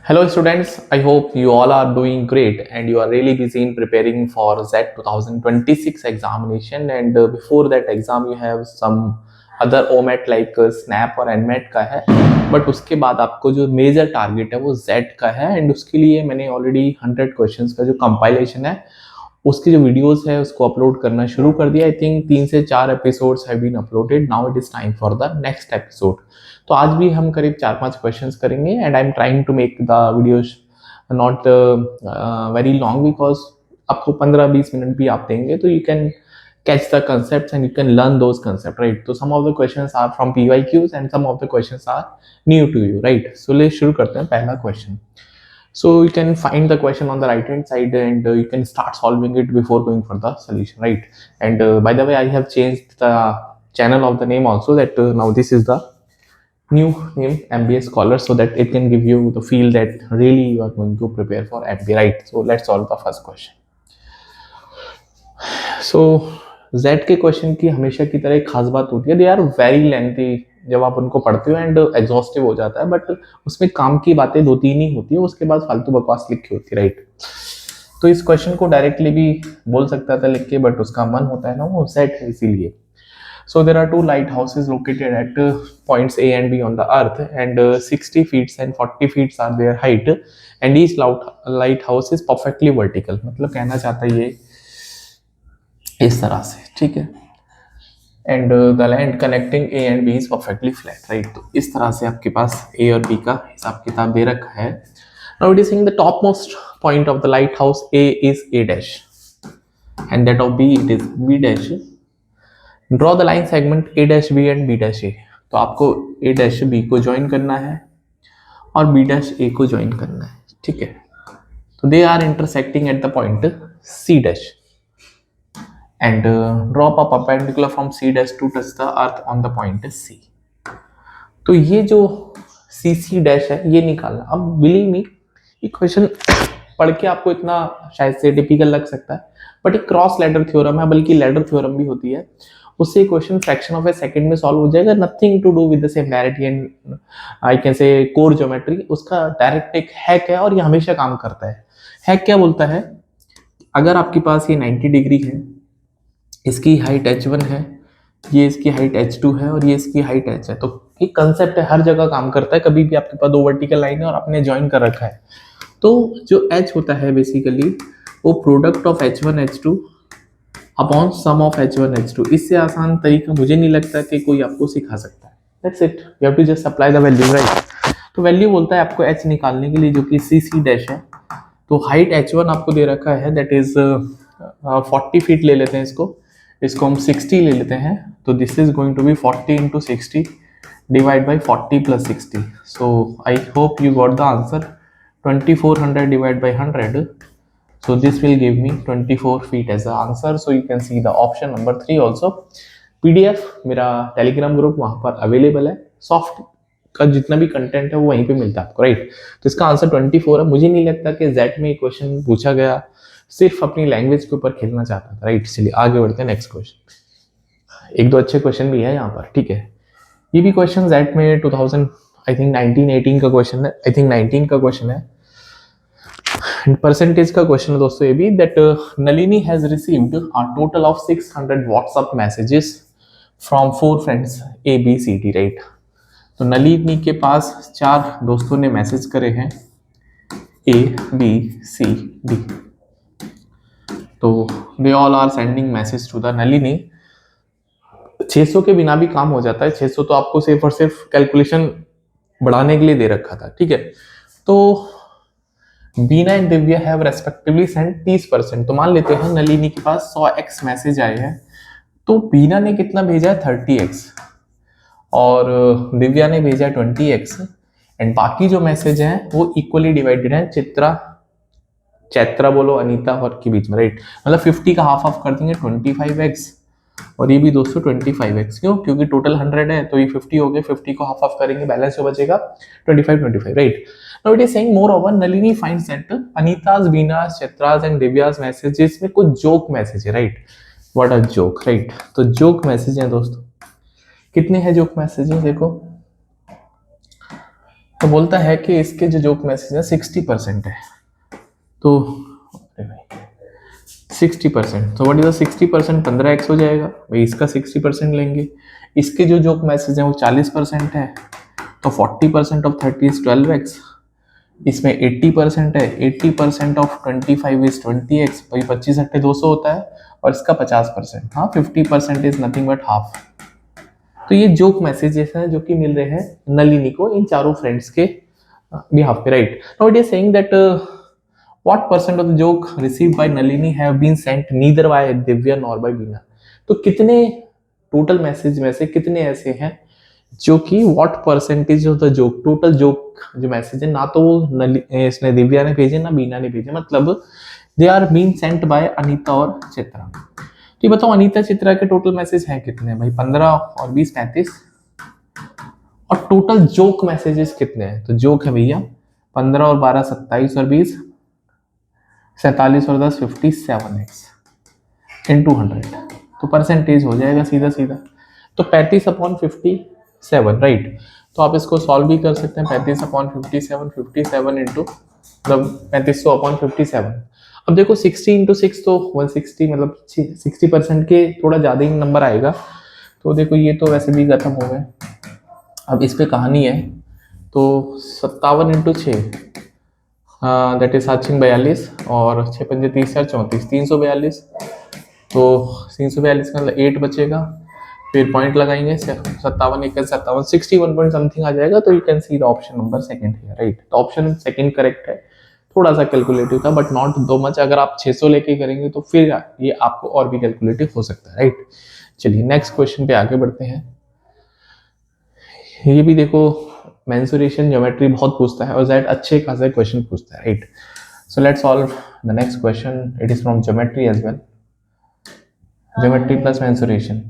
Hello students, I hope you all are doing great and you are really busy in preparing for Z 2026 examination and before that exam you have some other OMAT like SNAP और NMAT का है but उसके बाद आपको जो major target है वो Z का है एंड उसके लिए मैंने ऑलरेडी 100 क्वेश्चंस का जो कंपाइलेशन है उसकी जो वीडियोस है उसको अपलोड करना शुरू कर दिया। आई थिंक 3 से 4 episodes have been uploaded, now it is time for the next episode. तो आज भी हम करीब 4-5 क्वेश्चंस करेंगे and I am trying to make the videos not very long because आपको 15-20 मिनट भी आप देंगे तो you can catch the concepts and you can learn those concepts, right? So some of the questions are from PYQs and some of the questions are new to you, right? So let's शुरू करते हैं पहला question. So you can find the question on the right hand side and you can start solving it before going for the solution, right? And by the way, I have changed the channel of the name also that now this is the new name MBA Scholar so that it can give you the feel that really you are going to prepare for MBA, right? So let's solve the first question. So Z के question की हमेशा की तरह एक खास बात होती है, दे आर वेरी लेंथी जब आप उनको पढ़ते हो एंड एग्जॉस्टिव हो जाता है, बट उसमें काम की बातें 2-3 ही होती है, उसके बाद फालतू बकवास लिखी होती है, राइट? तो इस क्वेश्चन को डायरेक्टली भी बोल सकता था लिख के, बट उसका मन होता है ना वो सेट है इसीलिए। So there are two lighthouses located at points A and B on the earth and 60 feet and 40 feet are their height and each lighthouse is perfectly vertical। मतलब कहना चाहता है ये इस तरह से, ठीक है? And the land connecting A and B is perfectly flat, right? तो इस तरह से आपके पास ए और बी का हिसाब किताब दे रखा है। Now it is saying the top most point of the lighthouse A is A dash and that of B it is B dash. Draw the line segment A dash B and B dash A. तो आपको A dash B को join करना है और B dash ए को join करना है, ठीक है? तो they are intersecting at the point C dash and drop a perpendicular from C dash to touch the earth on the point C। तो ये जो C डैश है ये निकालना। अब बिलीव मी ये क्वेश्चन पढ़ के आपको इतना शायद से टिपिकल लग सकता है, बट एक क्रॉस लैडर थ्योरम है, बल्कि लैडर थ्योरम भी होती है। उससे question fraction of a second में सॉल्व हो जाएगा, nothing to do with the similarity and I can say core geometry. उसका डायरेक्ट एक हैक है और ये हमेशा काम करता है। हैक क्या बोलता है? अगर आपके पास ये 90 डिग्री है, इसकी हाइट h1 है, ये इसकी हाइट h2 है और ये इसकी हाइट h है, तो ये कंसेप्ट है, हर जगह काम करता है। कभी भी आपके पास दो वर्टिकल लाइन है और आपने ज्वाइन कर रखा है, तो जो h होता है बेसिकली वो product of h1 h2 upon sum of h1 h2। इससे आसान तरीका मुझे नहीं लगता कि कोई आपको सिखा सकता है। That's it, you have to just apply the value, right? तो वैल्यू बोलता है आपको h निकालने के लिए जो कि C डैश है। तो हाइट h1 आपको दे रखा है, दैट इज 40 फीट ले लेते हैं इसको हम 60 ले लेते हैं। तो this is going to be 40 into 60 divide by 40 plus 60। So I hope you got the answer 2400 divide by 100। So this will give me 24 feet as the answer. So you can see the option number 3 also. PDF मेरा Telegram group वहाँ पर available है, soft का जितना भी content है वो वहीं पे मिलता है आपको, राइट? तो इसका आंसर 24 है। मुझे नहीं लगता कि Z में क्वेश्चन पूछा गया सिर्फ अपनी लैंग्वेज के ऊपर खेलना चाहता था, राइट? चलिए आगे बढ़ते हैं नेक्स्ट क्वेश्चन। एक दो अच्छे क्वेश्चन भी है यहाँ पर, ठीक है? ये भी क्वेश्चन Z में 2000 आई थिंक 19-18 का क्वेश्चन है, आई थिंक 19 का क्वेश्चन है, परसेंटेज का क्वेश्चन है दोस्तों ये भी। That Nalini has received a total of 600 WhatsApp messages from 4 friends A B C D, right? तो नलिनी के पास 4 दोस्तों ने मैसेज करे हैं A B C D। तो they all are sending message to the Nalini. 600 के बिना भी काम हो जाता है, 600 तो आपको सिर्फ और सिर्फ कैलकुलेशन बढ़ाने के लिए दे रखा था, ठीक है? तो Bina and Divya have respectively send 30%। तो मान लेते हैं नलिनी के पास 100x मैसेज आए हैं, तो बीना ने कितना भेजा है? 30x और दिव्या ने भेजा है 20x एंड बाकी जो मैसेज हैं वो इक्वली डिवाइडेड है चैत्रा बोलो अनीता और के बीच में, राइट? मतलब 50 का हाफ ऑफ कर देंगे 25x और ये भी दोस्तों 25x। क्यों? क्योंकि टोटल 100 है तो ये 50 हो गए, 50 को हाफ ऑफ करेंगे, बैलेंस जो बचेगा 25, right? Now it is saying moreover Nalini finds that Anita's, Bina's, Chaitra's and Divya's messages में कुछ जोक मैसेज है, right? What a joke, right? तो जोक मैसेज है दोस्तों, कितने हैं जोक मैसेज? देखो तो बोलता है कि इसके जो जोक मैसेज है 60% है। तो अरे भाई 60%, तो व्हाट इज द 60%? 15x हो जाएगा भाई, इसका 60% लेंगे। इसके जो जोक मैसेज है वो 40% है, तो 40% ऑफ 30 इज 12x। इसमें 80% है, 80% ऑफ 25 इज 20x, भाई 25 अट्ठे 200 होता है, और इसका 50%, हाँ 50% इज नथिंग बट हाफ। तो ये जोक मैसेजेस हैं जो कि मिल रहे हैं नलिनी को इन चारों फ्रेंड्स के बिहाफ पे, right. Now it is saying that what percent of the joke received by Nalini have been sent neither by Divya nor by Veena? तो कितने टोटल मैसेज में से कितने ऐसे हैं जो कि what percentage of the joke, total joke जो मैसेज है, ना तो इसने दिव्या ने भेजे ना बीना ने भेजे, मतलब they are being sent by Anita और चित्रा। तो ये बताओ अनीता चित्रा के टोटल मैसेज हैं कितने भाई? 15 और 20 35। और टोटल जोक मैसेजेस कितने हैं? तो जोक है भैया 15 और 12 27 और 20 47 और 10 57x इंटू 100, तो परसेंटेज हो जाएगा सीधा सीधा। तो 35/57, राइट। तो आप इसको सॉल्व भी कर सकते हैं। 35/57, 57 इंटू मतलब 3500/57। अब देखो 60 इंटू 6 तो 160, मतलब 60% के थोड़ा ज़्यादा ही नंबर आएगा। तो देखो ये तो वैसे भी खत्म हो गए। अब इस पे कहानी है, तो 57 इंटू 6 दैट इज 7×42, और 6×5 30 4 34 342। तो 342 का मतलब 8 बचेगा, फिर पॉइंट लगाएंगे 57 1 57 61 पॉइंट समथिंग आ जाएगा। तो you can see the option number second here, right. तो ऑप्शन सेकंड करेक्ट है। थोड़ा सा कैलकुलेटिव था बट नॉट दो मच। अगर आप 600 लेके करेंगे तो फिर ये आपको और भी कैलकुलेटिव हो सकता है, राइट। चलिए नेक्स्ट क्वेश्चन पे आगे बढ़ते हैं। ये भी देखो मेंसुरेशन ज्योमेट्री बहुत पूछता है और ज़ैट अच्छे खासे क्वेश्चन पूछता है, right. So let's solve the next question. It is from geometry as well, geometry plus mensuration.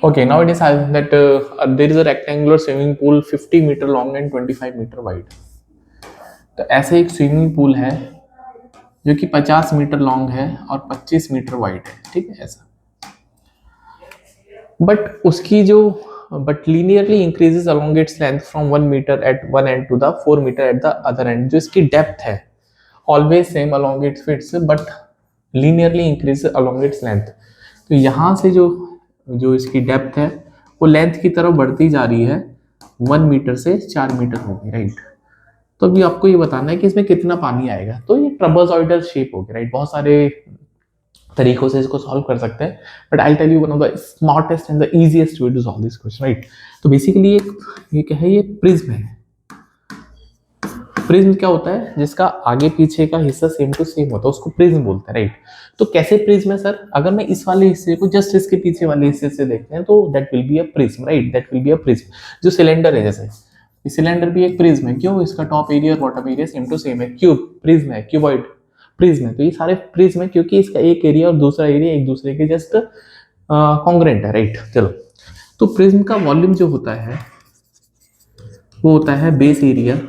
Okay, now it is that there is a rectangular swimming pool 50 meter long and 25 meter wide. तो ऐसे एक swimming pool है जो कि 50 metre long है और 25 metre wide है, ठीक है ऐसा। बट उसकी जो but linearly increases along its length from 1 metre at one end to the 4 metre at the other end. जो इसकी डेप्थ है always same along its fits but linearly increases along its length. तो यहाँ से जो जो इसकी डेप्थ है वो लेंथ की तरफ बढ़ती जा रही है, 1 मीटर से 4 मीटर होगी, राइट। तो अभी आपको ये बताना है कि इसमें कितना पानी आएगा। तो ये ट्रेपेजॉइडल शेप होगी, राइट। बहुत सारे तरीकों से इसको सॉल्व कर सकते हैं but I tell you one of the smartest and the easiest way to solve this question, right. तो बेसिकली ये क्या है? ये प्रिज्म है। प्रिज्म क्या होता है? जिसका आगे पीछे का हिस्सा सेम टू सेम होता है उसको प्रिज्म बोलते हैं, राइट। तो कैसे प्रिज्म है सर? अगर मैं इस वाले हिस्से को जस्ट इसके पीछे वाले हिस्से से देखते हैं तो that will be a prism, right. That will be a prism. जो सिलेंडर है, जैसे सिलेंडर भी एक प्रिज्म है। क्यों? इसका टॉप एरिया और bottom area same to same है। क्यूब प्रिज्म है, क्यूबॉइड प्रिज्म है। तो ये सारे प्रिज्म है क्योंकि इसका एक एरिया और दूसरा एरिया एक दूसरे के जस्ट कॉन्ग्रेंट है, राइट। चलो, तो प्रिज्म का वॉल्यूम जो होता है वो होता है बेस एरिया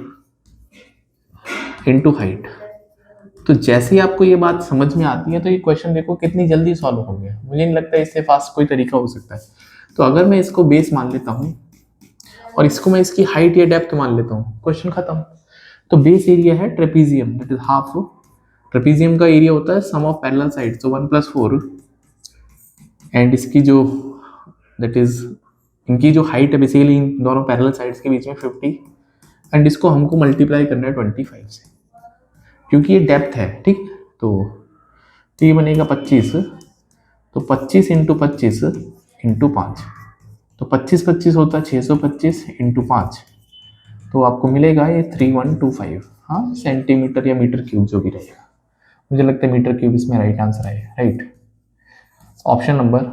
इनटू हाइट। तो जैसे ही आपको ये बात समझ में आती है तो ये क्वेश्चन देखो कितनी जल्दी सॉल्व हो गया। मुझे नहीं लगता इससे फास्ट कोई तरीका हो सकता है। तो अगर मैं इसको बेस मान लेता हूँ और इसको मैं इसकी हाइट या डेप्थ मान लेता हूँ, क्वेश्चन खत्म। तो बेस एरिया है trapezium, that is half. Trapezium का एरिया होता है सम ऑफ पैरेलल साइड्स, तो 1 + 4, एंड इसकी जो दैट इज इनकी जो हाइट है बेसिकली इन दोनों पैरेलल साइड्स के बीच में 50, एंड इसको हमको मल्टीप्लाई करना है 25 से क्योंकि ये डेप्थ है, ठीक। तो ये बनेगा 25, तो 25 इंटू 25 इंटू 5, तो 25 25 होता है 625 इंटू 5, तो आपको मिलेगा ये 3125, हाँ सेंटीमीटर या मीटर क्यूब जो भी रहेगा। मुझे लगता है मीटर क्यूब इसमें राइट आंसर है, right. Option number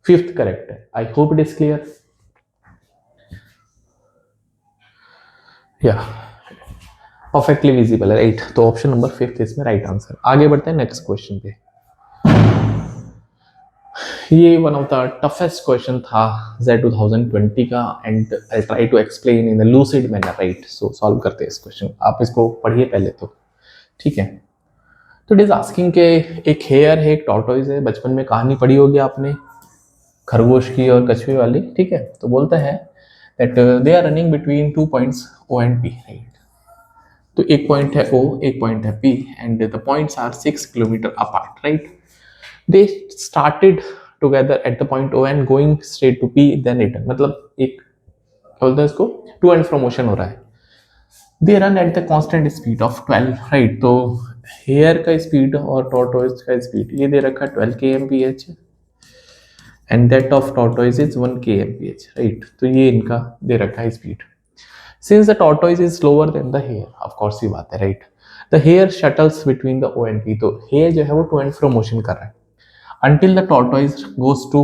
5th correct है। I hope it is clear. या परफेक्टली विजिबल है, राइट। तो ऑप्शन नंबर 5th इसमें राइट आंसर। आगे बढ़ते हैं नेक्स्ट क्वेश्चन पे। ये one of the toughest question था Z 2020 का and I try to explain in the lucid manner, right. So solve करते हैं इस क्वेश्चन। आप इसको पढ़िए पहले तो, ठीक है। तो इट इज आस्किंग के एक हेयर है, एक टॉर्टोइज है, बचपन में कहानी पढ़ी होगी आपने खरगोश की और कछुए वाली, ठीक है। तो बोलता है that they are running between 2 points O and P, right. तो एक पॉइंट है O, एक पॉइंट है P, and the points are 6 kilometre apart, right. They started together at the point O and going straight to P, then return, मतलब एक क्या बोलते हैं इसको, टू एंड फ्रो मोशन हो रहा है। They run at the constant speed of 12, right. तो हेयर का स्पीड और टॉर्टोइज का स्पीड ये दे रखा है 12 kmph and that of tortoise is 1 kmph, right. तो ये इनका दे रखा है speed. Since the tortoise is slower than the hare, of course ये बात है, right. The hare shuttles between the O and P, तो हेयर जो है वो टू एंड फ्रो मोशन कर रहा है until the tortoise goes to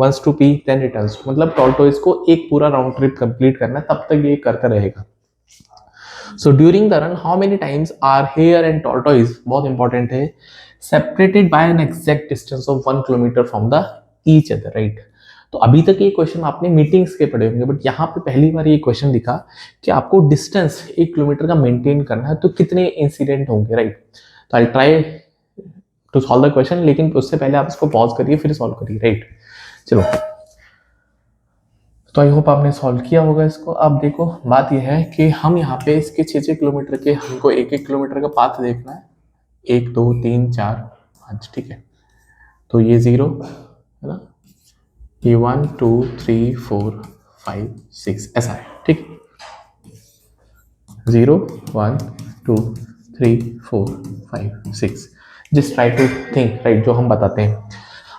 once to P then returns, मतलब टॉर्टोइज को एक पूरा राउंड ट्रिप कंप्लीट करना है, तब तक ये करता रहेगा। So during the run how many times are hare and tortoise, बहुत इंपॉर्टेंट है, separated by an exact distance of 1 kilometer from the each other, right। तो अभी तक ये क्वेश्चन आपने मीटिंग्स के पढ़े होंगे, बट यहाँ पे पहली बार ये क्वेश्चन दिखा कि आपको डिस्टेंस 1 किलोमीटर का मेंटेन करना है, तो कितने इंसिडेंट होंगे, राइट। तो I try to solve the question, लेकिन उससे पहले आप इसको पॉज करिए फिर सॉल्व करिए, राइट। चलो, तो आई होप आपने सॉल्व किया होगा इसको। अब देखो बात यह है कि हम यहाँ पे इसके 6-6 किलोमीटर के, हमको 1-1 किलोमीटर का पाथ देखना है, 1 2 3 4 5, ठीक है। तो ये 0 है ना, ये 1 2 3 4 5 6 ऐसा है, ठीक। 0 1 2 3 4 5 6, just try to think, right. जो हम बताते हैं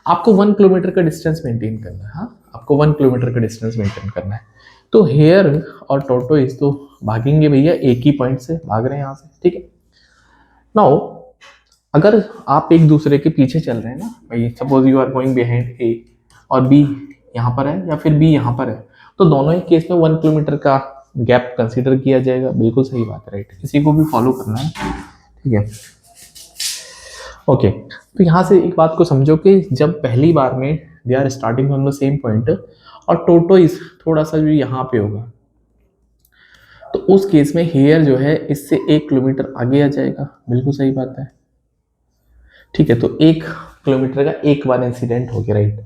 आपको 1 किलोमीटर का डिस्टेंस मेंटेन करना है, हाँ आपको 1 किलोमीटर का डिस्टेंस मेंटेन करना है। तो हेयर और टॉर्टोइज तो भागेंगे भैया एक ही पॉइंट से, भाग रहे हैं यहाँ से, ठीक है। नाउ अगर आप एक दूसरे के पीछे चल रहे हैं ना भाई, suppose you are going behind A और बी यहाँ पर है या फिर बी यहाँ पर है, तो दोनों ही केस में 1 किलोमीटर का गैप कंसीडर किया जाएगा। बिल्कुल सही बात है, राइट। इसी को भी फॉलो करना है, ठीक है। ओके, तो यहाँ से एक बात को समझो कि जब पहली बार में they are starting on the same point और टोटोइज थोड़ा सा जो यहाँ पे होगा, तो उस केस में हेयर जो है इससे 1 किलोमीटर आगे आ जाएगा। बिल्कुल सही बात है, ठीक है। तो 1 किलोमीटर का एक बार इंसिडेंट हो गया, राइट।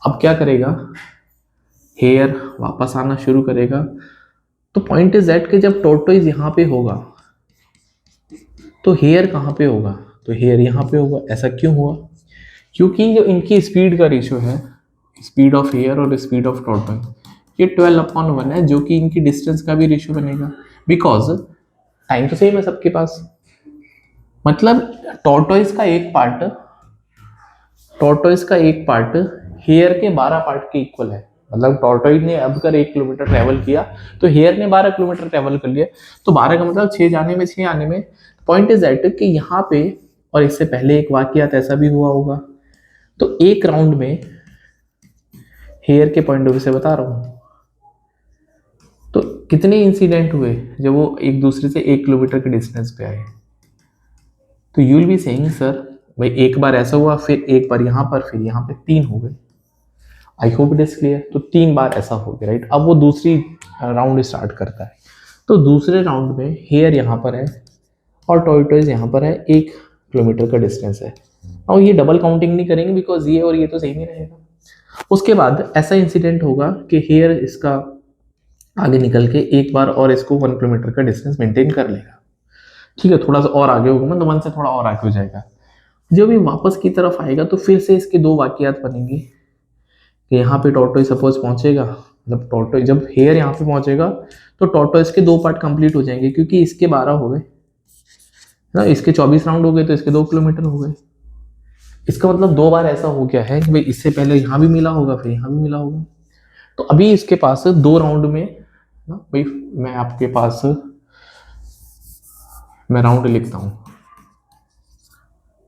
अब क्या करेगा, हेयर वापस आना शुरू करेगा। तो पॉइंट इज दैट कि जब टोटोइज यहाँ पे होगा तो हेयर कहाँ पे होगा, तो हेयर यहाँ पे होगा। ऐसा क्यों हुआ, क्योंकि जो इनकी स्पीड का रेशियो है, स्पीड ऑफ हेयर और स्पीड ऑफ टॉर्टोइज, ये 12/1 है, जो कि इनकी डिस्टेंस का भी रेशियो बनेगा, बिकॉज टाइम तो सेम है सबके पास। मतलब टॉर्टोइज का एक पार्ट हेयर के 12 पार्ट के इक्वल है। मतलब टॉर्टोइज ने अब कर 1 किलोमीटर ट्रेवल किया तो हेयर ने 12 किलोमीटर ट्रेवल कर लिया, तो 12 का मतलब 6 जाने में 6 आने में। पॉइंट इज दैट कि यहाँ पे, और इससे पहले एक वाकयात ऐसा भी हुआ होगा, तो एक राउंड में हेयर के पॉइंट ऑफ व्यू से बता रहा हूँ, तो कितने इंसिडेंट हुए जब वो एक दूसरे से 1 किलोमीटर के डिस्टेंस पे आए। तो you will be saying sir भाई एक बार ऐसा हुआ, फिर एक बार यहाँ पर, फिर यहाँ पे 3 हो गए। आई होप इट इज क्लियर। तो 3 बार ऐसा हो गया, राइट। अब वो दूसरी राउंड स्टार्ट करता है, तो दूसरे राउंड में हेयर यहाँ पर है और टॉर्टोइज यहाँ पर है, 1 किलोमीटर का डिस्टेंस है। और ये डबल काउंटिंग नहीं करेंगे बिकॉज ये और ये तो सेम ही रहेगा। उसके बाद ऐसा इंसिडेंट होगा कि हेयर इसका आगे निकल के एक बार और इसको 1 किलोमीटर का डिस्टेंस मेंटेन कर लेगा, ठीक है। थोड़ा सा और आगे होगा, मतलब 1 से थोड़ा और आगे हो जाएगा। जब ये वापस की तरफ आएगा तो फिर से इसके 2 वाकयात बनेंगे कि यहाँ पे टॉर्टोइज सपोज पहुंचेगा, मतलब टॉर्टोइज जब हेयर यहाँ पे पहुंचेगा तो टॉर्टोइज के 2 पार्ट कंप्लीट हो जाएंगे, क्योंकि इसके 12 हो गए ना, इसके 24 राउंड हो गए, तो इसके 2 किलोमीटर हो गए। इसका मतलब 2 बार ऐसा हो गया है कि भाई इससे पहले यहाँ भी मिला होगा, फिर यहाँ भी मिला होगा। तो अभी इसके पास 2 राउंड में ना भाई, मैं आपके पास मैं राउंड लिखता हूँ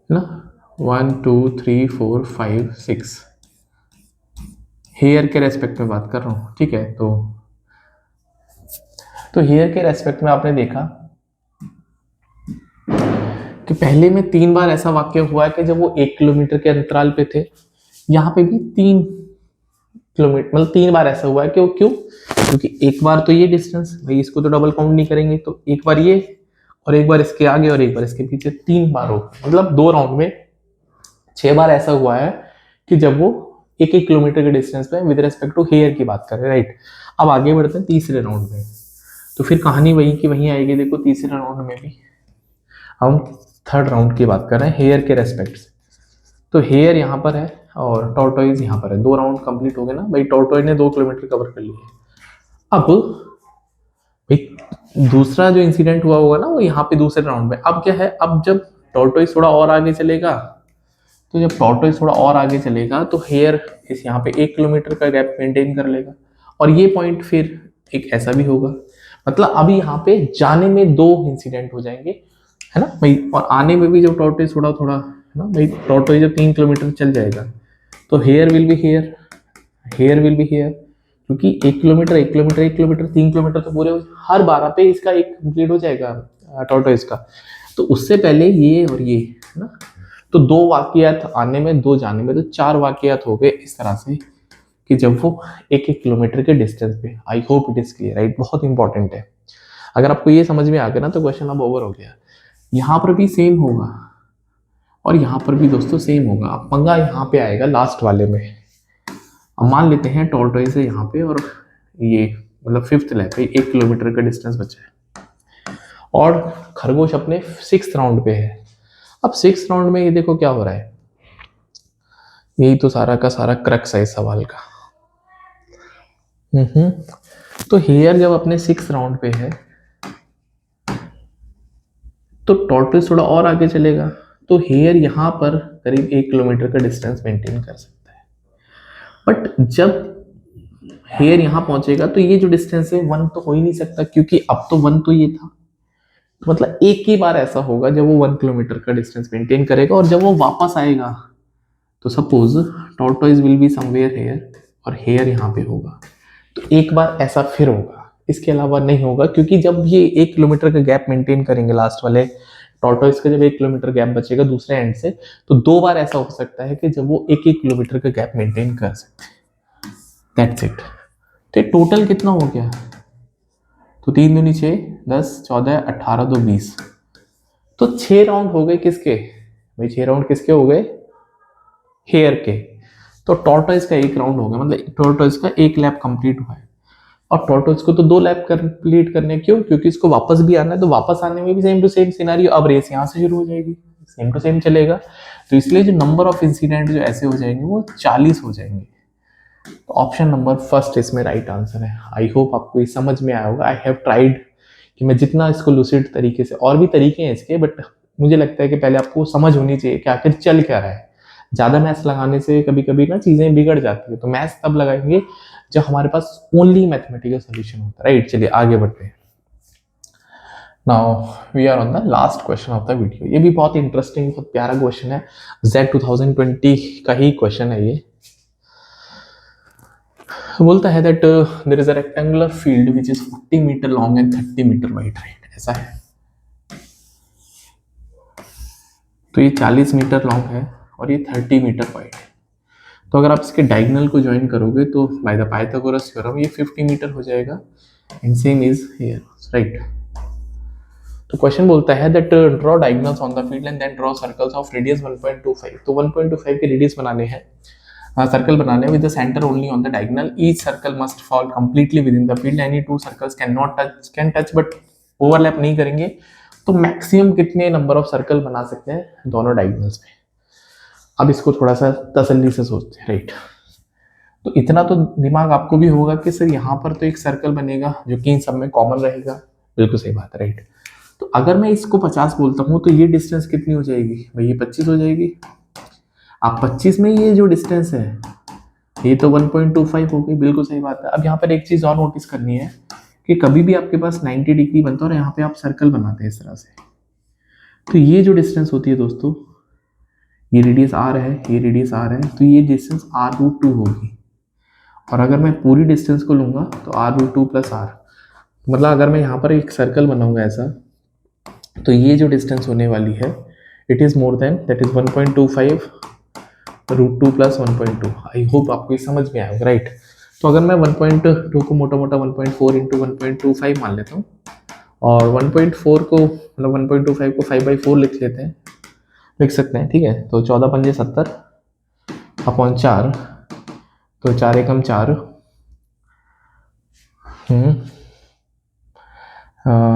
ना, 1 2 3 4 5 6 हेयर के रेस्पेक्ट में बात कर रहा हूँ, ठीक है। तो हेयर के रेस्पेक्ट में आपने देखा कि पहले में 3 बार ऐसा वाक्य हुआ है कि जब वो 1 किलोमीटर के अंतराल पे थे, यहाँ पे भी 3 किलोमीटर, मतलब 3 बार ऐसा हुआ है कि वो क्यों, क्योंकि एक बार तो ये डिस्टेंस भाई, इसको तो डबल काउंट नहीं करेंगे, तो एक बार ये और एक बार इसके आगे और एक बार इसके पीछे, 3 बार हो, मतलब 2 राउंड में 6 बार ऐसा हुआ है कि जब वो 1-1 किलोमीटर के डिस्टेंस पे विद रिस्पेक्ट टू हेयर की बात करें, राइट। अब आगे बढ़ते हैं तीसरे राउंड में, तो फिर कहानी वही की वहीं आएगी। देखो तीसरे राउंड में भी हम थर्ड राउंड की बात कर रहे हैं हेयर के रेस्पेक्ट से। तो हेयर यहाँ पर है और टॉर्टोइज यहाँ पर है। 2 राउंड कंप्लीट हो गए ना भाई, टॉर्टोइज ने 2 किलोमीटर कवर कर लिया। अब भाई दूसरा जो इंसिडेंट हुआ होगा ना वो यहाँ पे दूसरे राउंड में। अब क्या है, अब जब टॉर्टोइज थोड़ा और आगे चलेगा, तो जब टॉर्टोइज थोड़ा और आगे चलेगा तो हेयर इस यहाँ पे 1 किलोमीटर का गैप मेंटेन कर लेगा, और ये पॉइंट फिर एक ऐसा भी होगा। मतलब अभी यहाँ पे जाने में 2 इंसिडेंट हो जाएंगे, है ना भाई, और आने में भी जब टॉर्टोइज थोड़ा थोड़ा, है ना भाई, टॉर्टोइज जब 3 किलोमीटर चल जाएगा तो hare will be here, hare will be here, क्योंकि 1 किलोमीटर 1 किलोमीटर 1 किलोमीटर 3 किलोमीटर तो पूरे हर 12 पे इसका एक कंप्लीट हो जाएगा टॉर्टोइज का। तो उससे पहले ये और ये, है ना, तो 2 वाकयात आने में, 2 जाने में, तो 4 वाकयात हो गए इस तरह से कि जब वो 1-1 किलोमीटर के डिस्टेंस पे। आई hope it is clear, right. बहुत इंपॉर्टेंट है। अगर आपको ये समझ में आ गया ना तो क्वेश्चन अब ओवर हो गया। यहाँ पर भी सेम होगा और यहाँ पर भी दोस्तों सेम होगा। अब पंगा यहाँ पे आएगा लास्ट वाले में। अब मान लेते हैं टॉर्टोइज है यहाँ पे और ये मतलब 5th लैप पे 1 किलोमीटर का डिस्टेंस बचा है और खरगोश अपने 6th राउंड पे है। अब 6th राउंड में ये देखो क्या हो रहा है, यही तो सारा का सारा क्रक्स है इस सवाल का। तो हेयर जब अपने 6th राउंड पे है तो टॉर्टोइज थोड़ा और आगे चलेगा, तो हेयर यहाँ पर करीब 1 किलोमीटर का डिस्टेंस मेंटेन कर सकता है। बट जब हेयर यहाँ पहुंचेगा तो ये जो डिस्टेंस है 1 तो हो ही नहीं सकता, क्योंकि अब तो 1 तो ये था। तो मतलब एक ही बार ऐसा होगा जब वो 1 किलोमीटर का डिस्टेंस मेंटेन करेगा, और जब वो वापस आएगा तो suppose tortoise will be somewhere here और हेयर यहाँ पे होगा, तो एक बार ऐसा फिर होगा, इसके अलावा नहीं होगा। क्योंकि जब ये 1 किलोमीटर का गैप मेंटेन करेंगे लास्ट वाले टॉर्टोइज का, जब 1 किलोमीटर गैप बचेगा दूसरे एंड से, तो 2 बार ऐसा हो सकता है कि जब वो 1-1 किलोमीटर का गैप मेंटेन कर सकते हैं। That's it. तो टोटल कितना हो गया, तो 3 दूनी 6, 10, 14, 18, 2, 20, तो 6 राउंड हो गए किसके भाई, 6 राउंड किसके हो गए, हेयर के। तो टॉर्टोइज का 1 राउंड हो गया, मतलब टॉर्टोइज का 1 लैप कंप्लीट हुआ है। और टॉर्टोइज को तो 2 लैप कंप्लीट करने, क्यों, क्योंकि इसको वापस भी आना है, तो वापस आने में भी सेम टू सेम सिनेरियो। अब रेस यहाँ से शुरू हो जाएगी, सेम टू सेम चलेगा, तो इसलिए जो नंबर ऑफ इंसिडेंट जो ऐसे हो जाएंगे वो 40 हो जाएंगे। तो ऑप्शन नंबर फर्स्ट इसमें राइट आंसर है। आई होप आपको ये समझ में आया होगा। आई हैव ट्राइड कि मैं जितना इसको लूसिड तरीके से, और भी तरीके हैं इसके, बट मुझे लगता है कि पहले आपको समझ होनी चाहिए कि आखिर चल क्या रहा है। ज़्यादा मैथ्स लगाने से कभी कभी ना चीज़ें बिगड़ जाती है, तो मैथ्स तब लगाएंगे जब हमारे पास ओनली मैथमेटिकल सोल्यूशन होता है, राइट। चलिए आगे बढ़ते हैं। Now we are on the last question of the video. ये भी बहुत इंटरेस्टिंग, बहुत प्यारा क्वेश्चन है। Z 2020 का ही क्वेश्चन है ये। बोलता है that there is a rectangular field which is 40 metre long and 30 metre wide, right. ऐसा है, तो ये 40 मीटर लॉन्ग है और ये 30 मीटर वाइड है। तो अगर आप इसके डायगोनल को ज्वाइन करोगे तो बाय द पाइथागोरस थ्योरम ये 50 मीटर हो जाएगा, and same is here, right. तो क्वेश्चन बोलता है that draw diagonals on the field and then draw circles of radius 1.25। तो 1.25 के रेडियस बनाने हैं, सर्कल बनाने with the centre only on the diagonal. Each circle must fall completely within the field. Any 2 circles can touch but overlap नहीं करेंगे। तो maximum कितने नंबर ऑफ सर्कल बना सकते हैं दोनों डायगोनल्स में। अब इसको थोड़ा सा तसल्ली से सोचते हैं, राइट। तो इतना तो दिमाग आपको भी होगा कि सर यहाँ पर तो एक सर्कल बनेगा जो कि इन सब में कॉमन रहेगा। बिल्कुल सही बात है, राइट। तो अगर मैं इसको 50 बोलता हूँ तो ये डिस्टेंस कितनी हो जाएगी भाई, ये 25 हो जाएगी। अब 25 में ये जो डिस्टेंस है ये तो 1.25 हो गई। बिल्कुल सही बात है। अब यहाँ पर एक चीज और नोटिस करनी है कि कभी भी आपके पास 90 डिग्री बनता है और यहाँ पे आप सर्कल बनाते हैं इस तरह से, तो ये जो डिस्टेंस होती है दोस्तों, ये रेडियस r है, ये रेडियस r है, तो ये डिस्टेंस r√2 होगी। और अगर मैं पूरी डिस्टेंस को लूंगा तो r√2 + r, मतलब अगर मैं यहाँ पर एक सर्कल बनाऊंगा ऐसा, तो ये जो डिस्टेंस होने वाली है it is more than, that is 1.25 √2 + 1.2। I hope आपको ये समझ में आएगा, राइट। तो अगर मैं 1.2 को मोटा मोटा 1.4 × 1.25 मान लेता हूँ, और 1.4 को मतलब 1.25 को 5/4 लिख सकते हैं, ठीक है। तो 14×5 = 70 अपॉन 4, तो 4 एकम 4,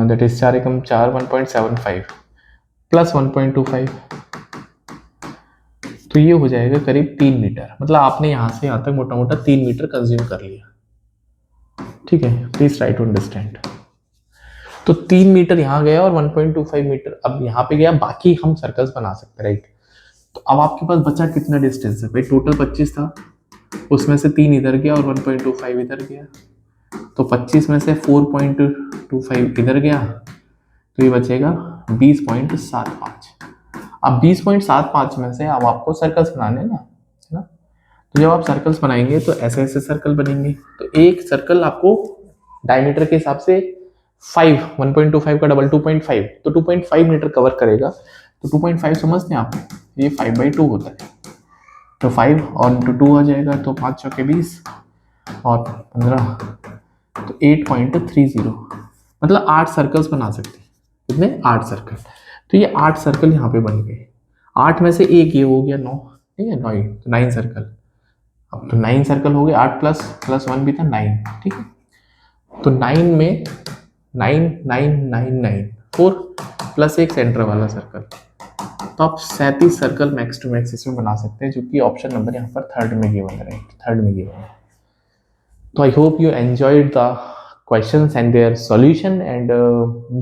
दैट इज 4 एकम 4 1.75 प्लस 1.25, तो ये हो जाएगा करीब 3 मीटर। मतलब आपने यहाँ से यहाँ तक मोटा मोटा 3 मीटर कंज्यूम कर लिया, ठीक है। Please try to understand. तो 3 मीटर यहाँ गया और 1.25 मीटर अब यहाँ पे गया, बाकी हम सर्कल्स बना सकते हैं, राइट। तो अब आपके पास बचा कितना डिस्टेंस है भाई, टोटल 25 था, उसमें से 3 इधर गया और 1.25 इधर गया, तो 25 में से 4.25 इधर गया, तो ये बचेगा 20.75। अब 20.75 में से अब आपको सर्कल्स बनाने ना, है ना। तो जब आप सर्कल्स बनाएंगे तो ऐसे ऐसे सर्कल बनेंगे। तो एक सर्कल आपको डायमीटर के हिसाब से 1.25 का डबल 2.5, तो 2.5 मीटर कवर करेगा। तो 2.5 समझते हैं आप, ये 5/2 होता है। तो 5 और इंटू 2 आ जाएगा, तो 5 चौके 20 और 15, तो 8.30, मतलब 8 सर्कल्स बना सकते हैं। कितने? 8 सर्कल। तो ये 8 सर्कल यहाँ पे बन गए। 8 में से एक ये हो गया 9, ठीक है, 9, तो 9 सर्कल। अब तो 9 सर्कल हो गए, 8 प्लस प्लस 1 भी था 9, ठीक है। तो 9 में 9 9 9 9 4 प्लस एक सेंटर वाला सर्कल, तो आप 37 सर्कल मैक्स टू मैक्स इसमें बना सकते हैं, जो कि ऑप्शन नंबर यहाँ पर थर्ड में गिवन है, राइट, थर्ड में गिवन है। तो आई hope you enjoyed the questions and their solution, and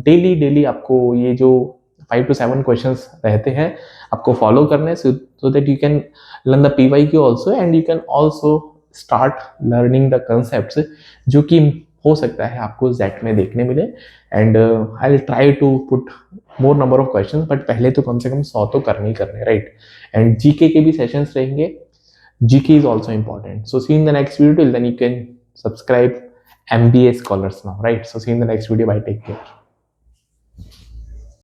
daily आपको ये जो 5 to 7 क्वेश्चंस रहते हैं आपको फॉलो करने, so that you can learn the PYQ also and you can also start learning the concepts, जो कि हो सकता है आपको जेट में देखने मिले। And I will try to put more number of questions, but पहले तो कम से कम 100 तो करने ही करने, राइट। एंड जीके के भी सेशंस रहेंगे, GK is also important. So see you in the next video. Till then you can subscribe MBA Scholars now, right? So see you in the next video. Bye. Take care.